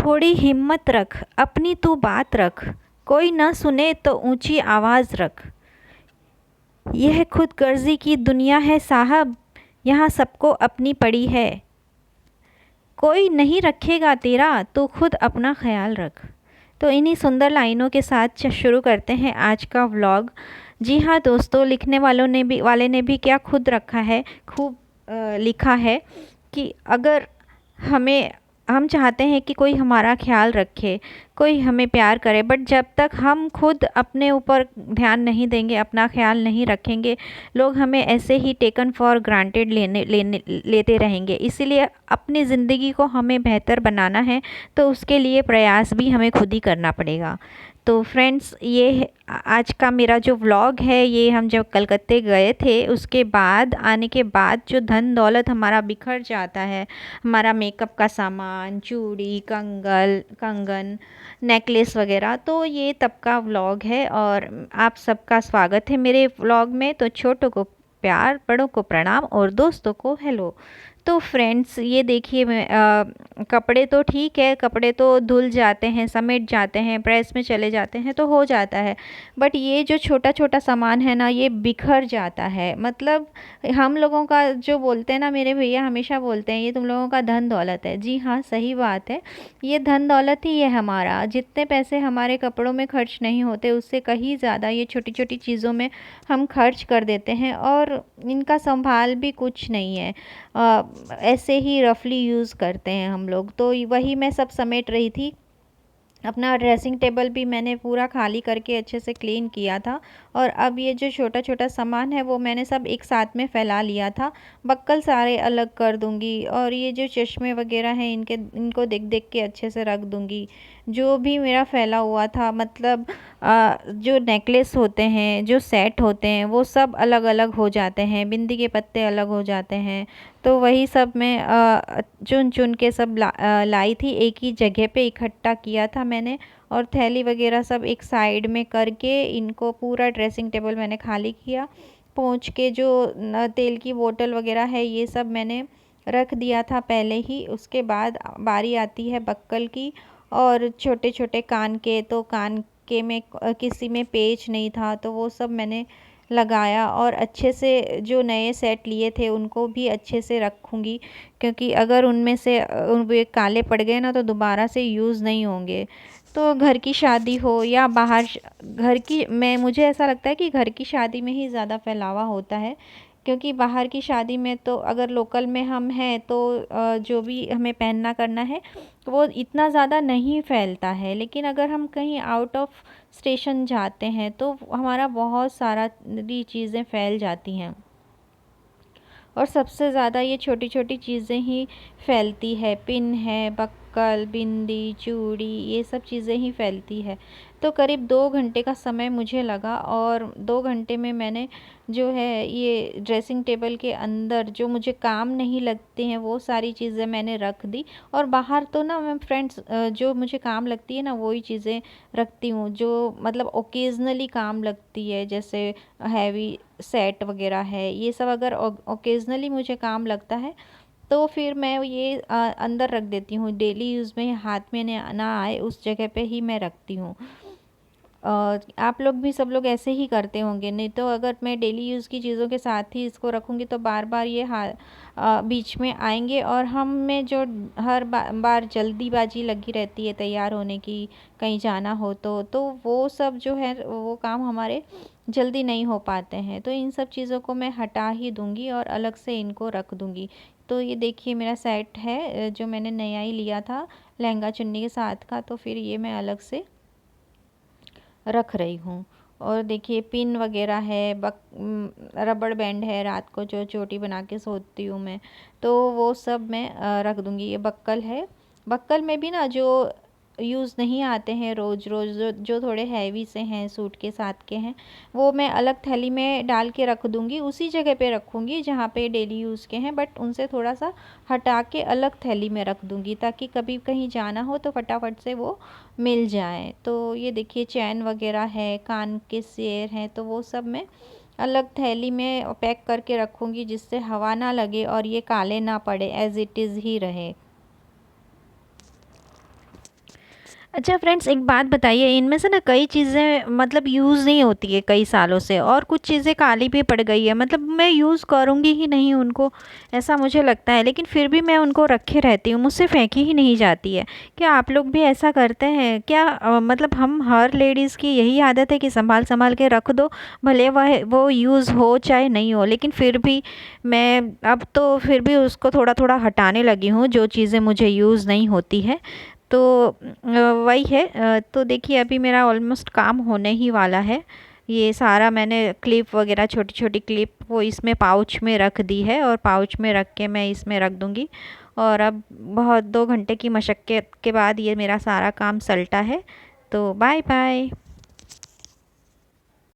थोड़ी हिम्मत रख, अपनी तू बात रख, कोई न सुने तो ऊंची आवाज़ रख। यह खुद गर्जी की दुनिया है साहब, यहाँ सबको अपनी पड़ी है। कोई नहीं रखेगा तेरा, तो खुद अपना ख्याल रख। तो इन्हीं सुंदर लाइनों के साथ शुरू करते हैं आज का व्लॉग। जी हाँ दोस्तों, लिखने वाले ने भी क्या खुद रखा है, खूब लिखा है कि अगर हम चाहते हैं कि कोई हमारा ख्याल रखे, कोई हमें प्यार करे, बट जब तक हम खुद अपने ऊपर ध्यान नहीं देंगे, अपना ख्याल नहीं रखेंगे, लोग हमें ऐसे ही टेकन फॉर ग्रांटेड लेते रहेंगे। इसीलिए अपनी ज़िंदगी को हमें बेहतर बनाना है, तो उसके लिए प्रयास भी हमें खुद ही करना पड़ेगा। तो फ्रेंड्स, ये आज का मेरा जो व्लॉग है, ये हम जब कलकत्ते गए थे उसके बाद आने के बाद जो धन दौलत हमारा बिखर जाता है, हमारा मेकअप का सामान, चूड़ी, कंगन, नेकलेस वगैरह, तो ये तब का व्लॉग है। और आप सबका स्वागत है मेरे व्लॉग में। तो छोटों को प्यार, बड़ों को प्रणाम और दोस्तों को हेलो। तो फ्रेंड्स, ये देखिए, कपड़े तो ठीक है, कपड़े तो धुल जाते हैं, समेट जाते हैं, प्रेस में चले जाते हैं तो हो जाता है, बट ये जो छोटा छोटा सामान है ना, ये बिखर जाता है। मतलब हम लोगों का जो बोलते हैं ना, मेरे भैया हमेशा बोलते हैं, ये तुम लोगों का धन दौलत है। जी हाँ, सही बात है, ये धन दौलत ही है हमारा। जितने पैसे हमारे कपड़ों में खर्च नहीं होते, उससे कहीं ज़्यादा ये छोटी छोटी चीज़ों में हम खर्च कर देते हैं, और इनका संभाल भी कुछ नहीं है। ऐसे ही रफली यूज़ करते हैं हम लोग। तो वही मैं सब समेट रही थी। अपना ड्रेसिंग टेबल भी मैंने पूरा खाली करके अच्छे से क्लीन किया था, और अब ये जो छोटा छोटा सामान है वो मैंने सब एक साथ में फैला लिया था। बक्कल सारे अलग कर दूंगी, और ये जो चश्मे वगैरह हैं इनको देख देख के अच्छे से रख दूंगी। जो भी मेरा फैला हुआ था, मतलब जो नेकलेस होते हैं, जो सेट होते हैं, वो सब अलग अलग हो जाते हैं, बिंदी के पत्ते अलग हो जाते हैं। तो वही सब मैं चुन चुन के सब लाई थी, एक ही जगह पे इकट्ठा किया था मैंने। और थैली वगैरह सब एक साइड में करके इनको पूरा ड्रेसिंग टेबल मैंने खाली किया। पोंछ के जो तेल की बोतल वगैरह है, ये सब मैंने रख दिया था पहले ही। उसके बाद बारी आती है बक्कल की। और छोटे छोटे कान के, तो कान के में किसी में पेच नहीं था, तो वो सब मैंने लगाया। और अच्छे से जो नए सेट लिए थे उनको भी अच्छे से रखूँगी, क्योंकि अगर उनमें से वे काले पड़ गए ना, तो दोबारा से यूज़ नहीं होंगे। तो घर की शादी हो या बाहर घर की, मुझे ऐसा लगता है कि घर की शादी में ही ज़्यादा फैलावा होता है, क्योंकि बाहर की शादी में तो अगर लोकल में हम हैं तो जो भी हमें पहनना करना है वो इतना ज़्यादा नहीं फैलता है। लेकिन अगर हम कहीं आउट ऑफ स्टेशन जाते हैं तो हमारा बहुत सारा चीज़ें फैल जाती हैं, और सबसे ज़्यादा ये छोटी छोटी चीज़ें ही फैलती है। पिन है, बक्कल, बिंदी, चूड़ी, ये सब चीज़ें ही फैलती है। तो करीब 2 घंटे का समय मुझे लगा, और 2 घंटे में मैंने जो है ये ड्रेसिंग टेबल के अंदर जो मुझे काम नहीं लगते हैं वो सारी चीज़ें मैंने रख दी। और बाहर तो ना मैं फ्रेंड्स, जो मुझे काम लगती है ना वही चीज़ें रखती हूँ, जो मतलब ओकेजनली काम लगती है, जैसे हैवी सेट वगैरह है, ये सब अगर ओकेजनली मुझे काम लगता है तो फिर मैं ये अंदर रख देती हूँ। डेली यूज़ में हाथ में ना आए उस जगह पे ही मैं रखती हूँ। आप लोग भी, सब लोग ऐसे ही करते होंगे। नहीं तो अगर मैं डेली यूज़ की चीज़ों के साथ ही इसको रखूँगी तो बार बार ये बीच में आएंगे, और हम में जो हर बार जल्दीबाजी लगी रहती है तैयार होने की, कहीं जाना हो तो वो सब जो है वो काम हमारे जल्दी नहीं हो पाते हैं। तो इन सब चीज़ों को मैं हटा ही दूँगी और अलग से इनको रख दूँगी। तो ये देखिए मेरा सेट है जो मैंने नया ही लिया था लहंगा चुन्नी के साथ का, तो फिर ये मैं अलग से रख रही हूँ। और देखिए पिन वगैरह है, रबड़ बैंड है, रात को जो चोटी बना के सोती हूँ मैं, तो वो सब मैं रख दूँगी। ये बक्कल है, बक्कल में भी ना जो यूज़ नहीं आते हैं रोज़ रोज़, जो थोड़े हैवी से हैं, सूट के साथ के हैं, वो मैं अलग थैली में डाल के रख दूँगी। उसी जगह पे रखूँगी जहाँ पे डेली यूज़ के हैं, बट उनसे थोड़ा सा हटा के अलग थैली में रख दूँगी, ताकि कभी कहीं जाना हो तो फटाफट से वो मिल जाए। तो ये देखिए चैन वगैरह है, कान के सेर हैं, तो वो सब मैं अलग थैली में पैक करके रखूँगी, जिससे हवा ना लगे और ये काले ना पड़े, एज़ इट इज़ ही रहे। अच्छा फ्रेंड्स, एक बात बताइए, इनमें से ना कई चीज़ें मतलब यूज़ नहीं होती है कई सालों से, और कुछ चीज़ें काली भी पड़ गई है, मतलब मैं यूज़ करूँगी ही नहीं उनको, ऐसा मुझे लगता है, लेकिन फिर भी मैं उनको रखे रहती हूँ, मुझसे फेंकी ही नहीं जाती है। क्या आप लोग भी ऐसा करते हैं क्या? मतलब हम हर लेडीज़ की यही आदत है कि संभाल संभाल के रख दो, भले वह वो यूज़ हो चाहे नहीं हो, लेकिन फिर भी मैं अब तो फिर भी उसको थोड़ा थोड़ा हटाने लगी हूँ, जो चीज़ें मुझे यूज़ नहीं होती है। तो वही है। तो देखिए अभी मेरा ऑलमोस्ट काम होने ही वाला है। ये सारा मैंने क्लिप वगैरह, छोटी छोटी क्लिप, वो इसमें पाउच में रख दी है, और पाउच में रख के मैं इसमें रख दूँगी। और अब बहुत 2 घंटे की मशक्क़त के बाद ये मेरा सारा काम सल्टा है। तो बाय बाय।